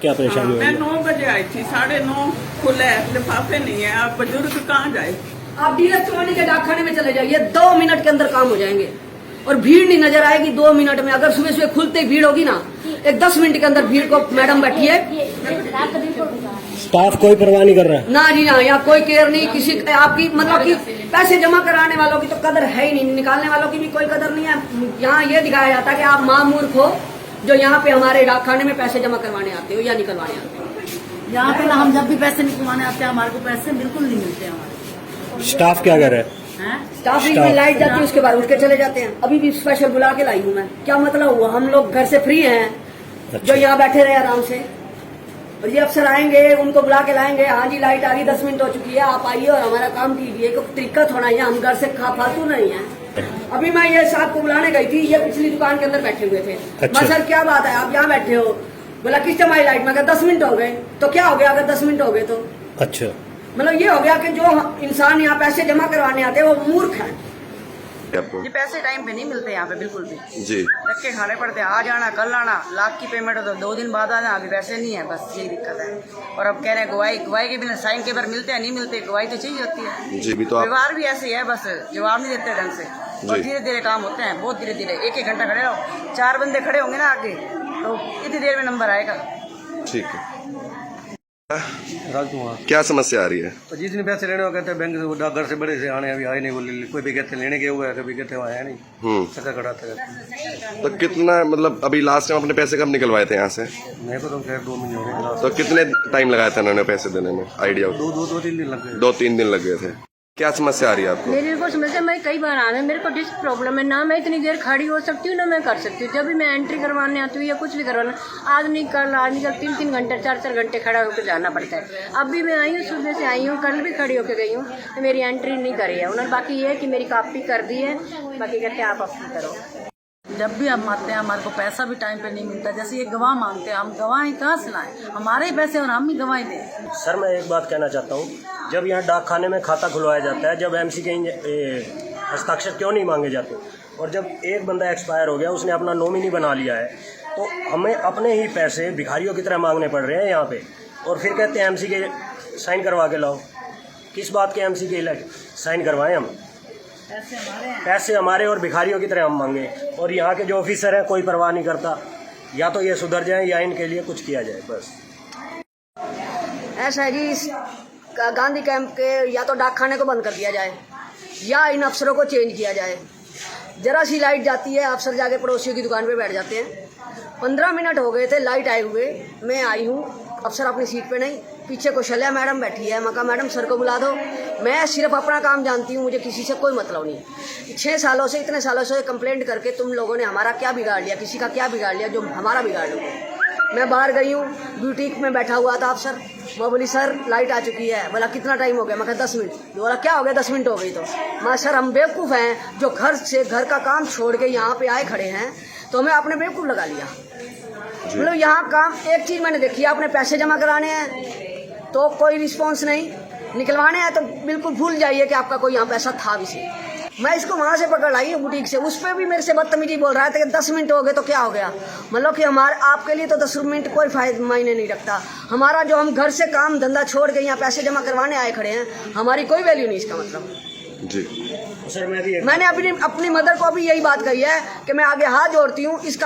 क्या परेशानी मैं हुई? 9 बजे आई थी, 9:30 खुले लिफाफे नहीं है। अब बुजुर्ग कहाँ जाए? आप डीलक्स चौनी के डाकखाने में चले जाइए, 2 मिनट के अंदर काम हो जाएंगे और भीड़ नहीं नजर आएगी 2 मिनट में। अगर सुबह सुबह खुलते ही भीड़ होगी ना, एक 10 मिनट के अंदर भीड़ को मैडम बैठी है। स्टाफ कोई परवाह नहीं कर रहा है? ना जी ना, यहाँ कोई केयर नहीं किसी आपकी, मतलब कि पैसे जमा कराने वालों की तो कदर है ही नहीं, निकालने वालों की भी कोई कदर नहीं है। यहाँ ये दिखाया जाता है कि आप माँ मूर्ख हो जो यहाँ पे हमारे डाकखाने में पैसे जमा करवाने आते हो या निकलवाने आते हो। यहाँ पे ना हम जब भी पैसे निकलवाने आते हैं हमारे को पैसे बिल्कुल नहीं मिलते हमारे। स्टाफ क्या कर रहा है? स्टाफ में लाइट जाती है, उसके बाद उठ के चले जाते हैं। अभी भी स्पेशल बुला के लाई हूँ मैं। क्या मतलब हुआ? हम लोग घर से फ्री हैं जो यहाँ बैठे रहे आराम से, और ये अफसर आएंगे उनको बुला के लाएंगे। हाँ जी लाइट आ गई, 10 मिनट हो चुकी है, आप आइए और हमारा काम कीजिए। कोई तरीका थोड़ा है, हम घर से फालतू नहीं है। अभी मैं ये साहब को बुलाने गई थी, ये पिछली दुकान के अंदर बैठे हुए थे। अच्छा। मैं सर क्या बात है आप यहाँ बैठे हो? बोला किस टाइम आई लाइट? मैं 10 मिनट हो गए। तो क्या हो गया अगर 10 मिनट हो गए तो? अच्छा, मतलब ये हो गया कि जो इंसान यहाँ पैसे जमा करवाने आते हैं वो मूर्ख है। ये पैसे टाइम पे नहीं मिलते यहाँ पे बिल्कुल भी जी। रख के खाने पड़ते हैं। आज आना कल आना, लाख की पेमेंट हो तो 2 दिन बाद आना, अभी पैसे नहीं है, बस यही दिक्कत है। और अब कह रहे हैं गवाही के बिना साइन के बार मिलते हैं, नहीं मिलते, गवाही तो चाहिए होती है। जी भी तो आप व्यवहार भी ऐसे ही है, बस जवाब नहीं देते ढंग से और धीरे धीरे काम होते हैं, बहुत धीरे धीरे। 1-1 घंटा खड़े रहो, 4 बंदे खड़े होंगे ना आगे, तो इतनी देर में नंबर आएगा। ठीक है। राजकुमार, क्या समस्या आ रही है? तो जितने पैसे लेने हो कहते हैं बैंक से, वो डाकघर से बड़े से आने, अभी आए नहीं। वो कोई भी कहते लेने के हुआ है, कभी कहते आया नहीं। सका खड़ा था। तो कितना मतलब अभी लास्ट टाइम अपने पैसे कब निकलवाए थे यहाँ से? मेरे को तो खैर 2 महीने हो गए। तो कितने टाइम लगाया था उन्होंने पैसे देने में? आइडिया? 2-3 दिन लग गए। 2-3 दिन लग गए थे। क्या समस्या आ रही है आपको? मेरे को समस्या, मैं कई बार आना है, मेरे को डिस्क प्रॉब्लम है ना, मैं इतनी देर खड़ी हो सकती हूँ ना मैं कर सकती हूँ। जब भी मैं एंट्री करवाने आती हूँ या कुछ भी करवाना, आज नहीं कल 3-3 घंटे 4-4 घंटे खड़ा होकर जाना पड़ता है। अब भी मैं आई हूँ, सुबह से आई हूँ, कल भी खड़ी होकर गई हूँ, तो मेरी एंट्री नहीं करी है उन्होंने। बाकी ये है कि मेरी कॉपी कर दी है, बाकी कहते हैं आप अपनी करो। जब भी हम आते हैं हमारे को पैसा भी टाइम पे नहीं मिलता। जैसे ये गवाह मांगते हैं, हम गवाही कहाँ से लाएं? हमारे ही पैसे और हम ही गवाही दें। सर मैं एक बात कहना चाहता हूँ, जब यहाँ डाकखाने में खाता खुलवाया जाता है, जब MC के हस्ताक्षर क्यों नहीं मांगे जाते? और जब एक बंदा एक्सपायर हो गया, उसने अपना नॉमिनी बना लिया है, तो हमें अपने ही पैसे भिखारियों की तरह मांगने पड़ रहे हैं यहाँ पे। और फिर कहते हैं MC के साइन करवा के लाओ। किस बात के MC के साइन करवाएं हम? पैसे हमारे और भिखारियों की तरह हम मांगे, और यहाँ के जो ऑफिसर हैं कोई परवाह नहीं करता। या तो ये सुधर जाए या इनके लिए कुछ किया जाए, बस। ऐसा है जी, इस गांधी कैंप के या तो डाकखाने को बंद कर दिया जाए या इन अफसरों को चेंज किया जाए। जरा सी लाइट जाती है, अफसर जाके पड़ोसियों की दुकान पे बैठ जाते हैं। 15 मिनट हो गए थे लाइट आए हुए, मैं आई हूँ, अफसर अपनी सीट पे नहीं, पीछे कौशल्या मैडम बैठी है। मैं कहा मैडम सर को बुला दो, मैं सिर्फ अपना काम जानती हूँ, मुझे किसी से कोई मतलब नहीं। 6 सालों से, इतने सालों से कंप्लेंट करके तुम लोगों ने हमारा क्या बिगाड़ लिया? किसी का क्या बिगाड़ लिया जो हमारा बिगाड़ लो? मैं बाहर गई हूँ, ब्यूटीक में बैठा हुआ था अफसर, मैं बोली सर लाइट आ चुकी है। बोला कितना टाइम हो गया? मैं कहा 10 मिनट। बोला क्या हो गया 10 मिनट हो गई? तो मैं सर हम बेवकूफ़ हैं जो घर का काम छोड़ के यहाँ पे आए खड़े हैं, तो हमें आपने बेवकूफ़ लगा लिया। मतलब यहाँ काम, एक चीज़ मैंने देखी, आपने पैसे जमा कराने हैं तो कोई रिस्पॉन्स नहीं, निकलवाने हैं तो बिल्कुल भूल जाइए कि आपका कोई यहाँ पैसा था भी सही। मैं इसको वहाँ से पकड़ लाई बुटीक से, उस पर भी मेरे से बदतमीजी बोल रहा था कि 10 मिनट हो गए तो क्या हो गया? मतलब कि हमारे आपके लिए तो 10 मिनट कोई फायदा मायने नहीं रखता। हमारा जो हम घर से काम धंधा छोड़ के यहाँ पैसे जमा करवाने आए खड़े हैं, हमारी कोई वैल्यू नहीं इसका मतलब। जी सर मैंने अपनी मदर को भी यही बात कही है कि मैं आगे हाथ जोड़ती हूँ, इस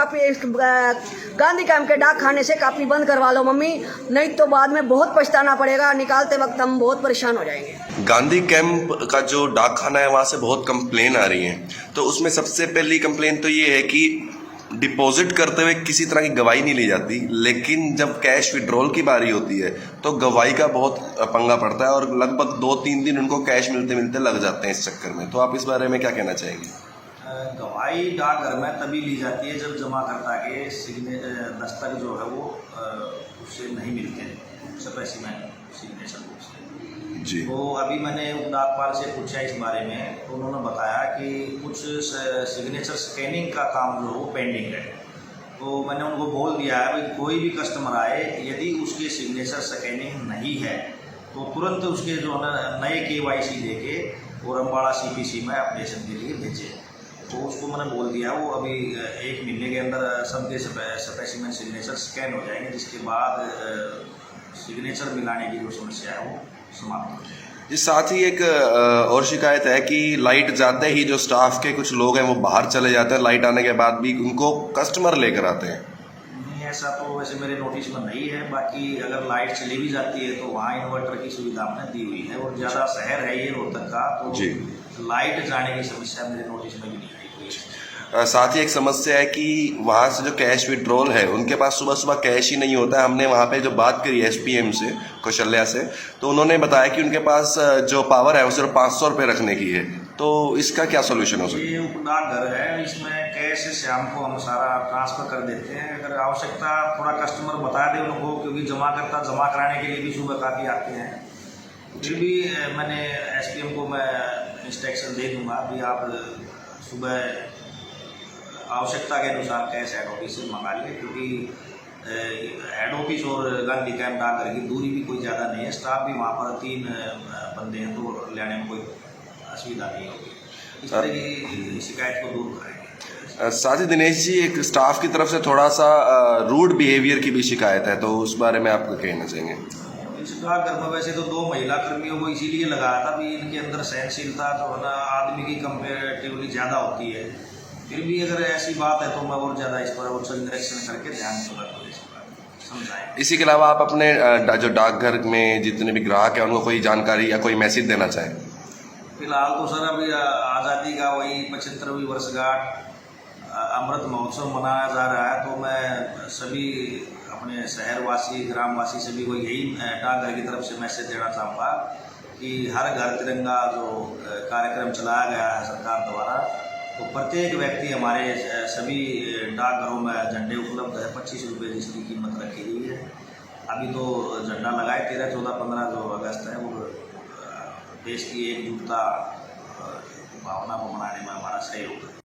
गांधी कैंप के डाक खाने से कापी बंद करवा लो मम्मी, नहीं तो बाद में बहुत पछताना पड़ेगा, निकालते वक्त हम बहुत परेशान हो जाएंगे। गांधी कैंप का जो डाक खाना है वहाँ से बहुत कंप्लेन आ रही है, तो उसमें सबसे पहली कंप्लेन तो ये है कि डिपॉजिट करते हुए किसी तरह की गवाही नहीं ली जाती, लेकिन जब कैश विड्रॉल की बारी होती है तो गवाही का बहुत पंगा पड़ता है और लगभग 2-3 दिन उनको कैश मिलते मिलते लग जाते हैं इस चक्कर में। तो आप इस बारे में क्या कहना चाहेंगे? गवाही डाकघर में तभी ली जाती है जब जमाकर्ता के दस्तक जो है वो उससे नहीं मिलते हैं, स्पेसिमेन सिग्नेचर बुक से। जी। तो अभी मैंने डाकपाल से पूछा इस बारे में, तो उन्होंने बताया कि कुछ सिग्नेचर स्कैनिंग का काम जो है वो पेंडिंग है। तो मैंने उनको बोल दिया है भाई कोई भी कस्टमर आए, यदि उसके सिग्नेचर स्कैनिंग नहीं है तो तुरंत उसके जो है नए KYC देके और अम्बाड़ा CPC में अपडेशन के लिए भेजें। तो उसको मैंने बोल दिया वो अभी 1 महीने के अंदर सबके स्पेसिमेन सिग्नेचर स्कैन हो जाएंगे, जिसके बाद सिग्नेचर मिलाने की जो समस्या है वो समाप्त हो जाएगी। इस साथ ही एक और शिकायत है कि लाइट जाते ही जो स्टाफ के कुछ लोग हैं वो बाहर चले जाते हैं, लाइट आने के बाद भी उनको कस्टमर लेकर आते हैं। नहीं, ऐसा तो वैसे मेरे नोटिस में नहीं है। बाकी अगर लाइट चली भी जाती है तो वहाँ इन्वर्टर की सुविधा हमने दी हुई है, और ज़्यादा शहर है ये रोहतक का, तो लाइट जाने की समस्या मेरे नोटिस में भी नहीं आई कोई। साथ ही एक समस्या है कि वहाँ से जो कैश विड्रॉल है उनके पास सुबह सुबह कैश ही नहीं होता है। हमने वहाँ पे जो बात करी SPM से, कौशल्या से, तो उन्होंने बताया कि उनके पास जो पावर है वो सिर्फ 500 रुपये रखने की है। तो इसका क्या सोल्यूशन हो सकता है? ये उपडाक घर है, इसमें कैश शाम को हम सारा ट्रांसफ़र कर देते हैं। अगर आवश्यकता थोड़ा कस्टमर बता दे उनको, क्योंकि जमा कराने के लिए भी सुबह काफ़ी आते हैं। फिर भी मैंने SPM को मैं इंस्ट्रक्शन दे दूँगा कि आप सुबह आवश्यकता के अनुसार कैश हेड ऑफिस से मंगा लिए, क्योंकि हेड ऑफिस और गांधी कैंप डाकघर की दूरी भी कोई ज़्यादा नहीं है। स्टाफ भी वहाँ पर 3 बंदे हैं, तो लेने में कोई असुविधा नहीं होगी। इस तरह की शिकायत को दूर करेंगे। साथ ही दिनेश जी, एक स्टाफ की तरफ से थोड़ा सा रूड बिहेवियर की भी शिकायत है, तो उस बारे में आप क्या कहना चाहेंगे? इस डाकघर में वैसे तो 2 महिला कर्मियों को इसीलिए लगाया था भी इनके अंदर सहनशीलता जो है ना आदमी की कंपेरेटिवली ज़्यादा होती है। फिर भी अगर ऐसी बात है तो मैं और ज़्यादा इस पर और निरीक्षण करके ध्यान समझाएं। इसी के अलावा आप अपने जो डाकघर में जितने भी ग्राहक हैं उनको कोई जानकारी या कोई मैसेज देना चाहें? फिलहाल तो सर अभी आज़ादी का वही 75वीं वर्षगांठ अमृत महोत्सव मनाया जा रहा है, तो मैं सभी अपने शहरवासी ग्रामवासी सभी को यही डाकघर की तरफ से मैसेज देना चाहूँगा कि हर घर तिरंगा जो कार्यक्रम चलाया गया है सरकार द्वारा, तो प्रत्येक व्यक्ति हमारे सभी डाकघरों में झंडे उपलब्ध है। 25 रुपये जिसकी कीमत रखी गई है। अभी तो झंडा लगाए 13, 14, 15 जो अगस्त है वो देश की एकजुटता भावना को मनाने में हमारा सहयोग है।